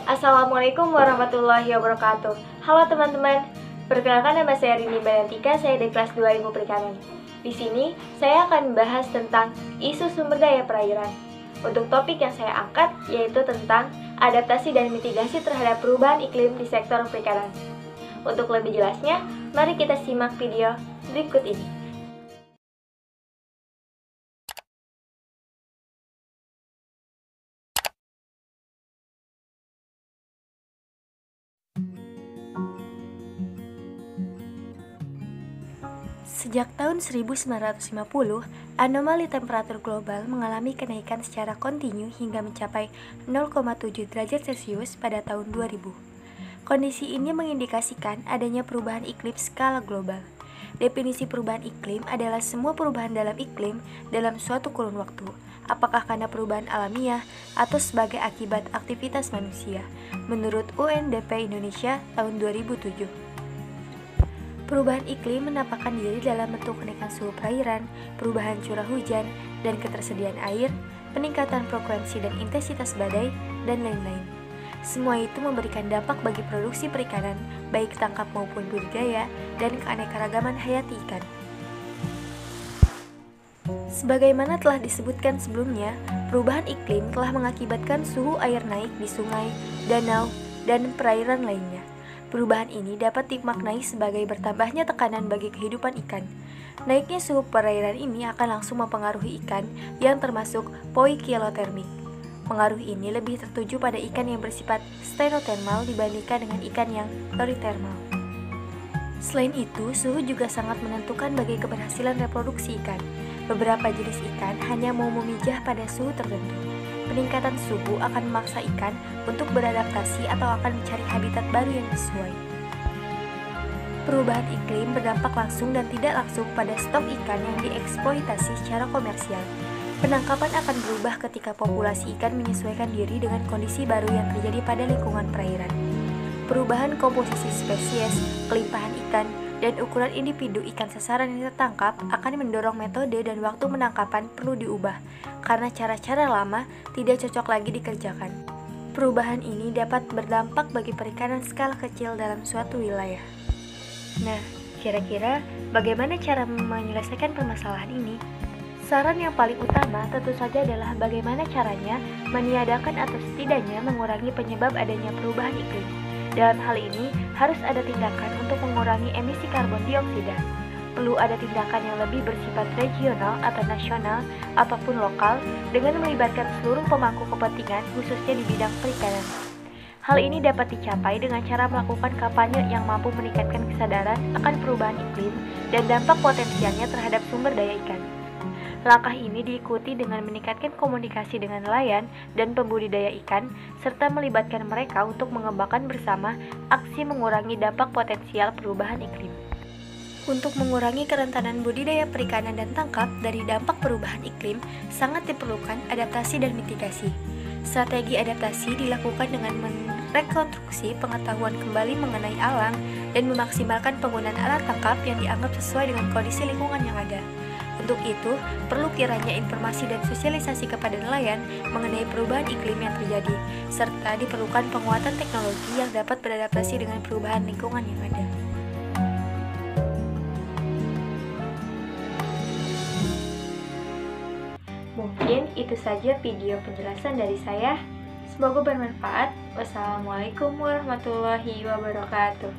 Assalamualaikum warahmatullahi wabarakatuh. Halo teman-teman, perkenalkan nama saya Rini Bayantika, saya dari kelas 2 Ilmu Perikanan. Di sini, saya akan membahas tentang isu sumber daya perairan. Untuk topik yang saya angkat, yaitu tentang adaptasi dan mitigasi terhadap perubahan iklim di sektor perikanan. Untuk lebih jelasnya, mari kita simak video berikut ini. Sejak tahun 1950, anomali temperatur global mengalami kenaikan secara kontinu hingga mencapai 0,7 derajat Celcius pada tahun 2000. Kondisi ini mengindikasikan adanya perubahan iklim skala global. Definisi perubahan iklim adalah semua perubahan dalam iklim dalam suatu kurun waktu, apakah karena perubahan alamiah atau sebagai akibat aktivitas manusia, menurut UNDP Indonesia tahun 2007. Perubahan iklim menampakkan diri dalam bentuk kenaikan suhu perairan, perubahan curah hujan dan ketersediaan air, peningkatan frekuensi dan intensitas badai, dan lain-lain. Semua itu memberikan dampak bagi produksi perikanan, baik tangkap maupun budidaya, dan keanekaragaman hayati ikan. Sebagaimana telah disebutkan sebelumnya, perubahan iklim telah mengakibatkan suhu air naik di sungai, danau, dan perairan lainnya. Perubahan ini dapat dimaknai sebagai bertambahnya tekanan bagi kehidupan ikan. Naiknya suhu perairan ini akan langsung mempengaruhi ikan yang termasuk poikilotermik. Pengaruh ini lebih tertuju pada ikan yang bersifat stenothermal dibandingkan dengan ikan yang peritermal. Selain itu, suhu juga sangat menentukan bagi keberhasilan reproduksi ikan. Beberapa jenis ikan hanya mau memijah pada suhu tertentu. Peningkatan suhu akan memaksa ikan untuk beradaptasi atau akan mencari habitat baru yang sesuai. Perubahan iklim berdampak langsung dan tidak langsung pada stok ikan yang dieksploitasi secara komersial. Penangkapan akan berubah ketika populasi ikan menyesuaikan diri dengan kondisi baru yang terjadi pada lingkungan perairan. Perubahan komposisi spesies, kelimpahan ikan, dan ukuran individu ikan sasaran yang tertangkap akan mendorong metode dan waktu penangkapan perlu diubah, karena cara-cara lama tidak cocok lagi dikerjakan. Perubahan ini dapat berdampak bagi perikanan skala kecil dalam suatu wilayah. Nah, kira-kira bagaimana cara menyelesaikan permasalahan ini? Saran yang paling utama tentu saja adalah bagaimana caranya meniadakan atau setidaknya mengurangi penyebab adanya perubahan iklim. Dalam hal ini, harus ada tindakan untuk mengurangi emisi karbon dioksida. Perlu ada tindakan yang lebih bersifat regional atau nasional ataupun lokal dengan melibatkan seluruh pemangku kepentingan khususnya di bidang perikanan. Hal ini dapat dicapai dengan cara melakukan kampanye yang mampu meningkatkan kesadaran akan perubahan iklim dan dampak potensialnya terhadap sumber daya ikan. Langkah ini diikuti dengan meningkatkan komunikasi dengan nelayan dan pembudidaya ikan, serta melibatkan mereka untuk mengembangkan bersama aksi mengurangi dampak potensial perubahan iklim. Untuk mengurangi kerentanan budidaya perikanan dan tangkap dari dampak perubahan iklim, sangat diperlukan adaptasi dan mitigasi. Strategi adaptasi dilakukan dengan merekonstruksi pengetahuan kembali mengenai alam dan memaksimalkan penggunaan alat tangkap yang dianggap sesuai dengan kondisi lingkungan yang ada. Untuk itu, perlu kiranya informasi dan sosialisasi kepada nelayan mengenai perubahan iklim yang terjadi, serta diperlukan penguatan teknologi yang dapat beradaptasi dengan perubahan lingkungan yang ada. Mungkin itu saja video penjelasan dari saya. Semoga bermanfaat. Wassalamualaikum warahmatullahi wabarakatuh.